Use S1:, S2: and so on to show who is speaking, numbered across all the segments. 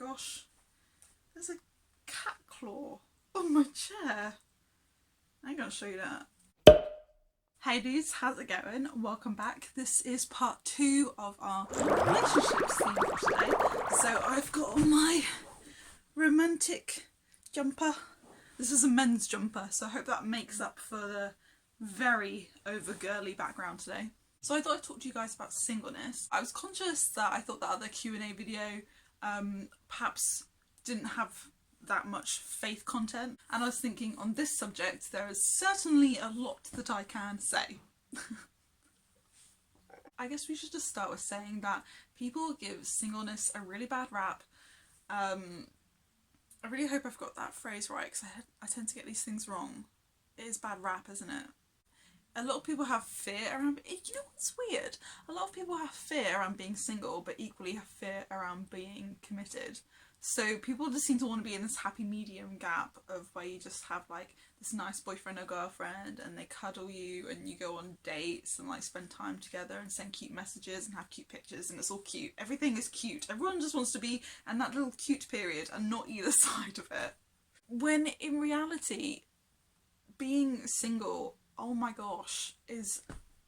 S1: gosh, there's a cat claw on my chair. I'm gonna show you that. Hey dudes, how's it going? Welcome back. This is part 2 of our relationships theme for today. So I've got on my romantic jumper. This is a men's jumper, so I hope that makes up for the very over girly background today. So I thought I'd talk to you guys about singleness. I was conscious that I thought the other Q&A video perhaps didn't have that much faith content, and I was thinking on this subject there is certainly a lot that I can say. I guess we should just start with saying that people give singleness a really bad rap. I really hope I've got that phrase right, because I tend to get these things wrong. It is bad rap, isn't it? A lot of people have fear around, you know what's weird? A lot of people have fear around being single, but equally have fear around being committed. So people just seem to want to be in this happy medium gap of where you just have like this nice boyfriend or girlfriend and they cuddle you and you go on dates and like spend time together and send cute messages and have cute pictures and it's all cute. Everything is cute. Everyone just wants to be in that little cute period and not either side of it. When in reality, being single, oh my gosh, is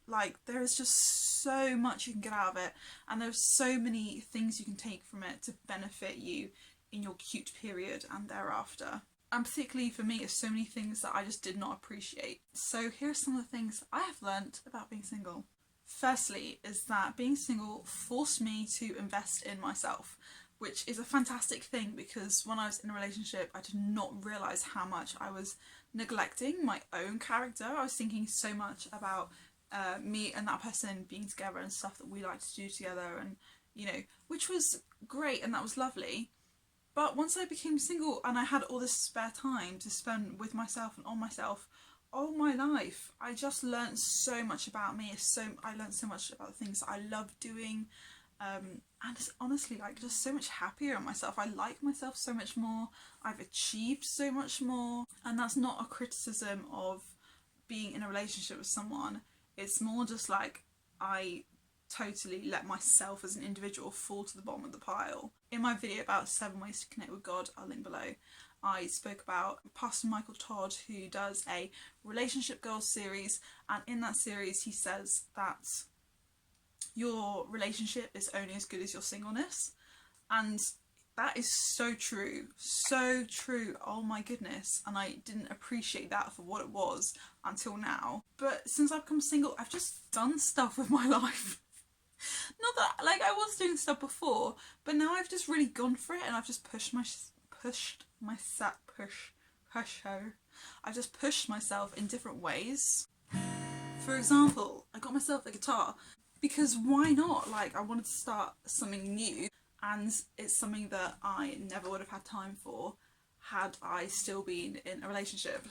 S1: like, there is just so much you can get out of it, and there's so many things you can take from it to benefit you in your cute period and thereafter. And particularly for me, it's so many things that I just did not appreciate. So here are some of the things I have learnt about being single. Firstly is that being single forced me to invest in myself, which is a fantastic thing, because when I was in a relationship I did not realise how much I was neglecting my own character. I was thinking so much about me and that person being together and stuff that we like to do together, and you know, which was great and that was lovely. But once I became single and I had all this spare time to spend with myself and on myself, oh my life, I just learnt so much about me. I learnt so much about the things that I love doing, and it's honestly like just so much happier in myself. I like myself so much more. I've achieved so much more, and that's not a criticism of being in a relationship with someone. It's more just like I totally let myself as an individual fall to the bottom of the pile. In my video about 7 ways to connect with God, I'll link below, I spoke about Pastor Michael Todd, who does a relationship goals series, and in that series he says that your relationship is only as good as your singleness, and that is so true, so true. Oh my goodness. And I didn't appreciate that for what it was until now. But since I've become single, I've just done stuff with my life. Not that, like, I was doing stuff before, but now I've just really gone for it, and I've just I've just pushed myself in different ways. For example, I got myself a guitar because why not? Like, I wanted to start something new, and it's something that I never would have had time for had I still been in a relationship.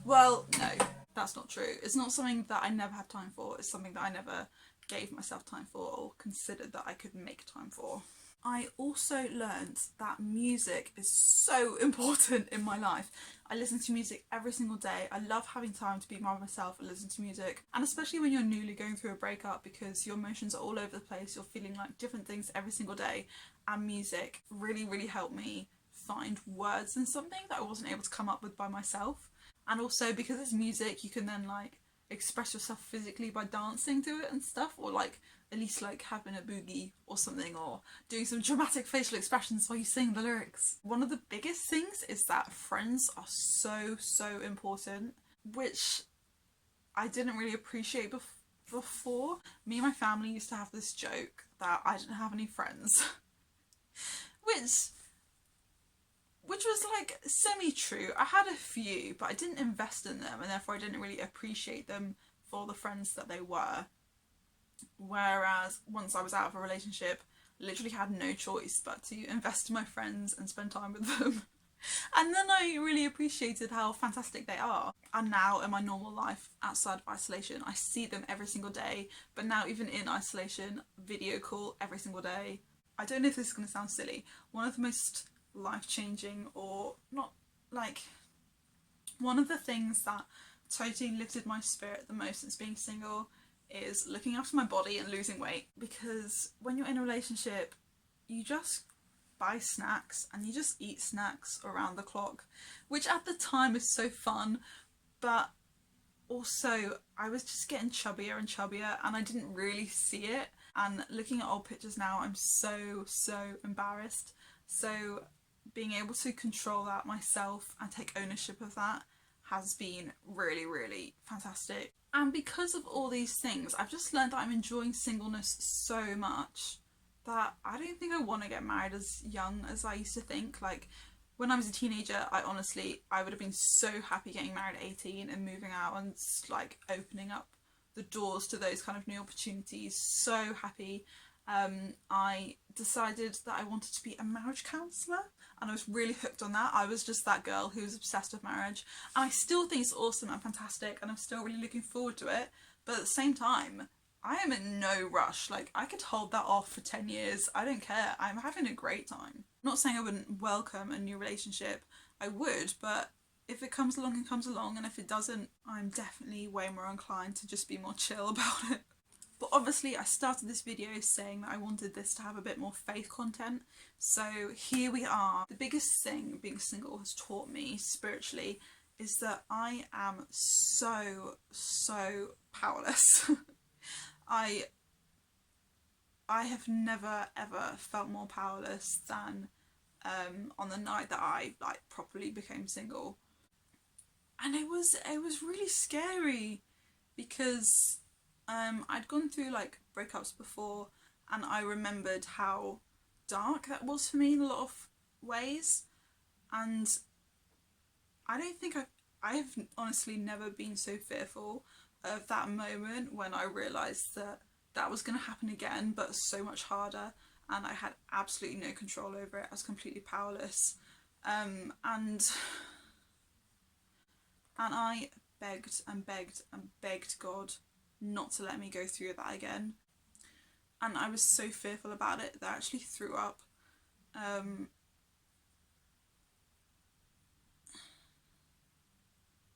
S1: Well, no, that's not true. It's not something that I never had time for. It's something that I never gave myself time for or considered that I could make time for. I also learned that music is so important in my life. I listen to music every single day. I love having time to be by myself and listen to music. And especially when you're newly going through a breakup, because your emotions are all over the place, you're feeling like different things every single day. And music really, really helped me find words in something that I wasn't able to come up with by myself. And also because it's music, you can then like express yourself physically by dancing to it and stuff, or like at least like having a boogie or something, or doing some dramatic facial expressions while you sing the lyrics. One of the biggest things is that friends are so important, which I didn't really appreciate before. Me and my family used to have this joke that I didn't have any friends which was like semi-true. I had a few, but I didn't invest in them, and therefore I didn't really appreciate them for the friends that they were. Whereas once I was out of a relationship, I literally had no choice but to invest in my friends and spend time with them. And then I really appreciated how fantastic they are. And now in my normal life, outside of isolation, I see them every single day. But now even in isolation, video call every single day. I don't know if this is going to sound silly. One of the most life-changing, or not, like, one of the things that totally lifted my spirit the most since being single is looking after my body and losing weight. Because when you're in a relationship, you just buy snacks and you just eat snacks around the clock, which at the time is so fun, but also I was just getting chubbier and chubbier and I didn't really see it. And looking at old pictures now, I'm so embarrassed. So being able to control that myself and take ownership of that has been really fantastic. And because of all these things, I've just learned that I'm enjoying singleness so much that I don't think I want to get married as young as I used to think. Like, when I was a teenager, I would have been so happy getting married at 18 and moving out and like opening up the doors to those kind of new opportunities. So happy. I decided that I wanted to be a marriage counsellor and I was really hooked on that. I was just that girl who was obsessed with marriage, and I still think it's awesome and fantastic and I'm still really looking forward to it, but at the same time I am in no rush. Like, I could hold that off for 10 years. I don't care. I'm having a great time. I'm not saying I wouldn't welcome a new relationship. I would, but if it comes along, it comes along, and if it doesn't, I'm definitely way more inclined to just be more chill about it. But obviously I started this video saying that I wanted this to have a bit more faith content, so here we are. The biggest thing being single has taught me spiritually is that I am so powerless. I have never ever felt more powerless than on the night that I like properly became single. And it was really scary because I'd gone through like breakups before and I remembered how dark that was for me in a lot of ways, and I don't think I've honestly never been so fearful of that moment when I realised that that was going to happen again, but so much harder, and I had absolutely no control over it. I was completely powerless, and I begged and begged and begged God not to let me go through that again. And I was so fearful about it that I actually threw up.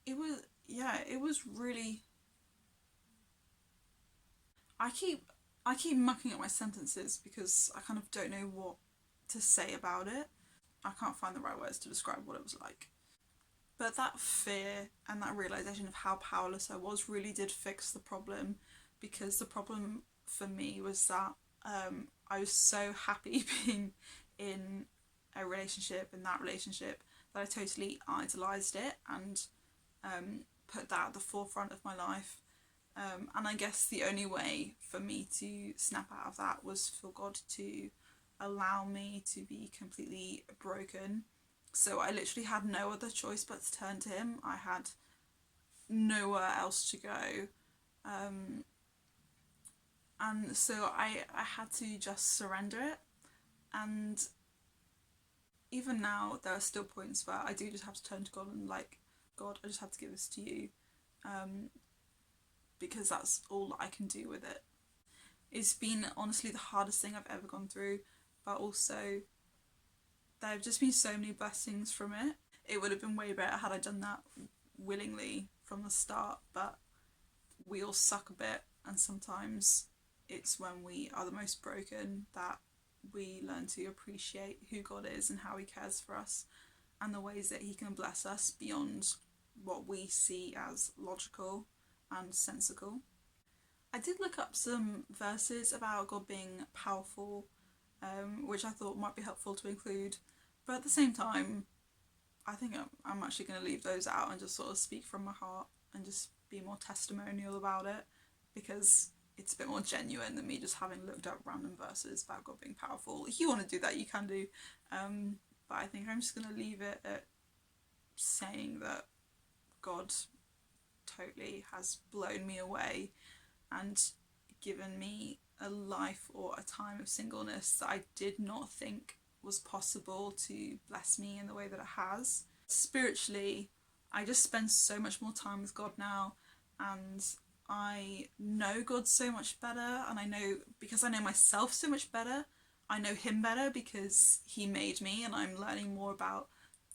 S1: It was really... I keep mucking up my sentences because I kind of don't know what to say about it. I can't find the right words to describe what it was like. But that fear and that realisation of how powerless I was really did fix the problem, because the problem for me was that I was so happy being in a relationship, in that relationship, that I totally idolised it and put that at the forefront of my life. And I guess the only way for me to snap out of that was for God to allow me to be completely broken. So I literally had no other choice but to turn to him. I had nowhere else to go. And so I had to just surrender it. And even now, there are still points where I do just have to turn to God and like, God, I just have to give this to you. Because that's all I can do with it. It's been honestly the hardest thing I've ever gone through, but also there have just been so many blessings from it. It would have been way better had I done that willingly from the start, but we all suck a bit, and sometimes it's when we are the most broken that we learn to appreciate who God is and how he cares for us and the ways that he can bless us beyond what we see as logical and sensical. I did look up some verses about God being powerful, which I thought might be helpful to include, but at the same time I think I'm actually going to leave those out and just sort of speak from my heart and just be more testimonial about it, because it's a bit more genuine than me just having looked up random verses about God being powerful. If you want to do that, you can do, but I think I'm just going to leave it at saying that God totally has blown me away and given me a life or a time of singleness that I did not think was possible to bless me in the way that it has. Spiritually, I just spend so much more time with God now, and I know God so much better, and I know, because I know myself so much better, I know him better because he made me, and I'm learning more about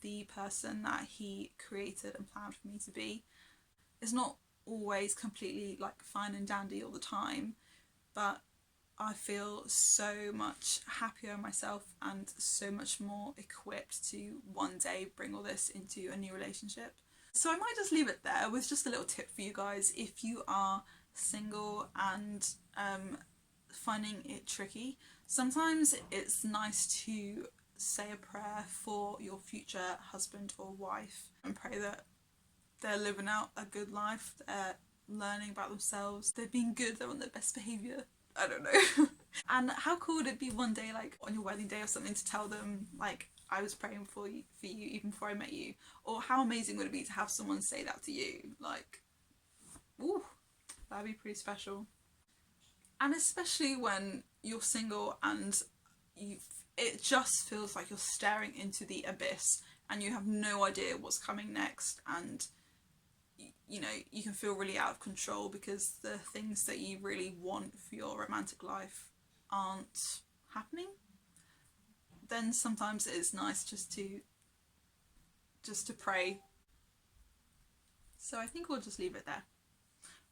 S1: the person that he created and planned for me to be. It's not always completely like fine and dandy all the time, but I feel so much happier in myself and so much more equipped to one day bring all this into a new relationship. So I might just leave it there with just a little tip for you guys if you are single and finding it tricky. Sometimes it's nice to say a prayer for your future husband or wife and pray that they're living out a good life, they're learning about themselves, they're being good, they're on their best behaviour. I don't know. And how cool would it be one day, like on your wedding day or something, to tell them, like, I was praying for you even before I met you? Or how amazing would it be to have someone say that to you? Like, ooh, that'd be pretty special. And especially when you're single and you, it just feels like you're staring into the abyss and you have no idea what's coming next, and you know, you can feel really out of control because the things that you really want for your romantic life aren't happening. Then sometimes it is nice just to pray. So I think we'll just leave it there.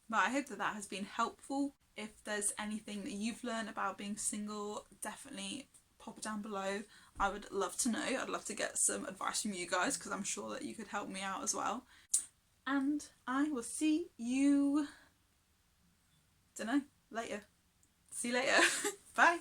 S1: But I hope that that has been helpful. If there's anything that you've learned about being single, definitely pop it down below. I would love to know. I'd love to get some advice from you guys because I'm sure that you could help me out as well. And I will see you, dunno, later. See you later. Bye.